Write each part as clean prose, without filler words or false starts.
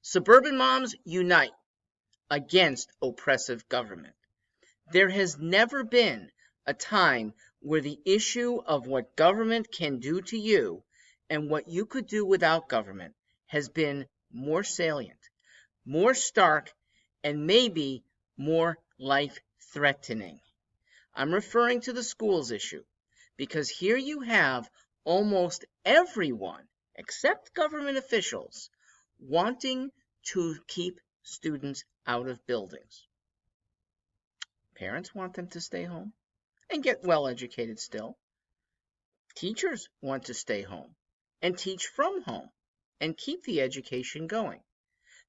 Suburban moms, unite against oppressive government. There has never been a time where the issue of what government can do to you and what you could do without government has been more salient, more stark, and maybe more life-threatening. I'm referring to the schools issue because here you have almost everyone, except government officials, wanting to keep students out of buildings. Parents want them to stay home and get well educated still. Teachers want to stay home and teach from home and keep the education going.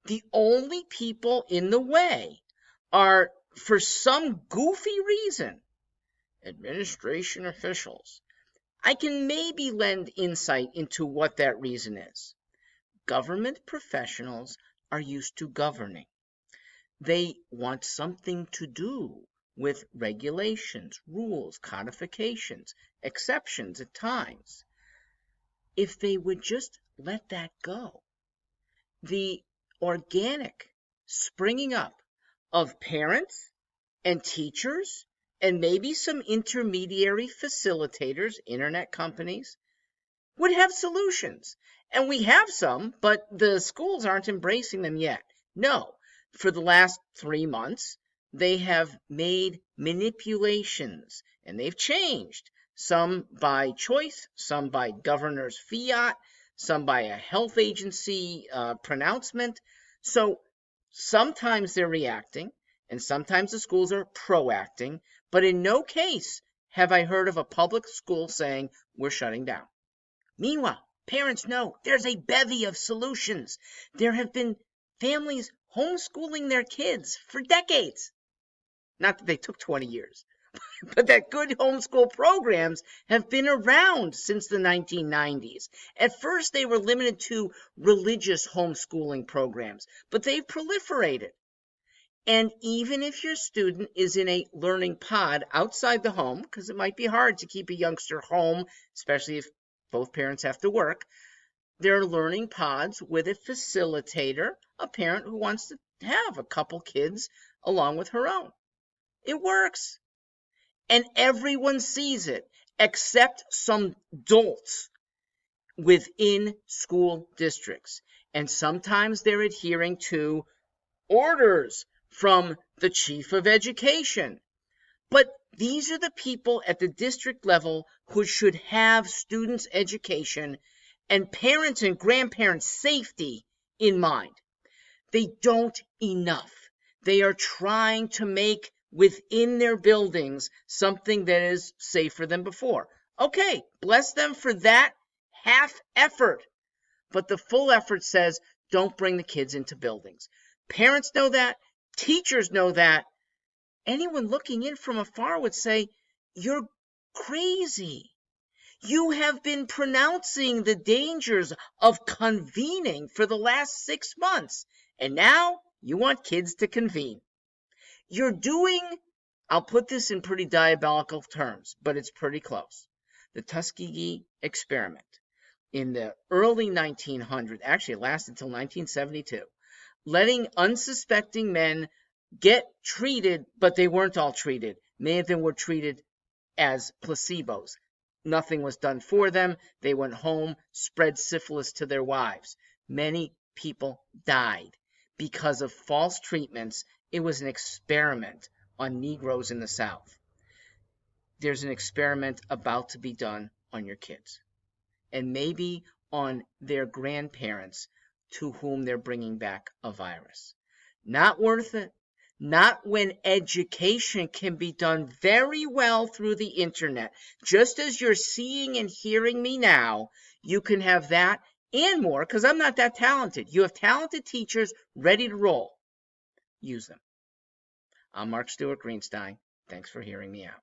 The only people in the way are, for some goofy reason, administration officials. I can maybe lend insight into what that reason is. Government professionals are used to governing. They want something to do with regulations, rules, codifications, exceptions at times. If they would just let that go, the organic springing up of parents and teachers and maybe some intermediary facilitators, internet companies, would have solutions. And we have some, but the schools aren't embracing them yet. No, for the last 3 months, they have made manipulations, and they've changed, some by choice, some by governor's fiat, some by a health agency pronouncement. So sometimes they're reacting, and sometimes the schools are proacting, but in no case have I heard of a public school saying, we're shutting down. Meanwhile, parents know there's a bevy of solutions. There have been families homeschooling their kids for decades. Not that they took 20 years, but that good homeschool programs have been around since the 1990s. At first, they were limited to religious homeschooling programs, but they've proliferated. And even if your student is in a learning pod outside the home, because it might be hard to keep a youngster home, especially if both parents have to work, there are learning pods with a facilitator, a parent who wants to have a couple kids along with her own. It works. And everyone sees it, except some dolts within school districts. And sometimes they're adhering to orders from the chief of education. But these are the people at the district level who should have students' education and parents' and grandparents' safety in mind. They don't enough. They are trying to make within their buildings something that is safer than before. Okay, bless them for that half effort. But the full effort says, don't bring the kids into buildings. Parents know that. Teachers know that. Anyone looking in from afar would say, you're crazy. You have been pronouncing the dangers of convening for the last 6 months, and now you want kids to convene. You're doing, I'll put this in pretty diabolical terms, but it's pretty close. The Tuskegee experiment in the early 1900s, actually it lasted until 1972, letting unsuspecting men get treated, but they weren't all treated. Many of them were treated as placebos. Nothing was done for them. They went home, spread syphilis to their wives. Many people died because of false treatments. It was an experiment on Negroes in the South. There's an experiment about to be done on your kids, and maybe on their grandparents to whom they're bringing back a virus. Not worth it. Not when education can be done very well through the internet. Just as you're seeing and hearing me now, you can have that and more, because I'm not that talented. You have talented teachers ready to roll. Use them. I'm Mark Stewart Greenstein. Thanks for hearing me out.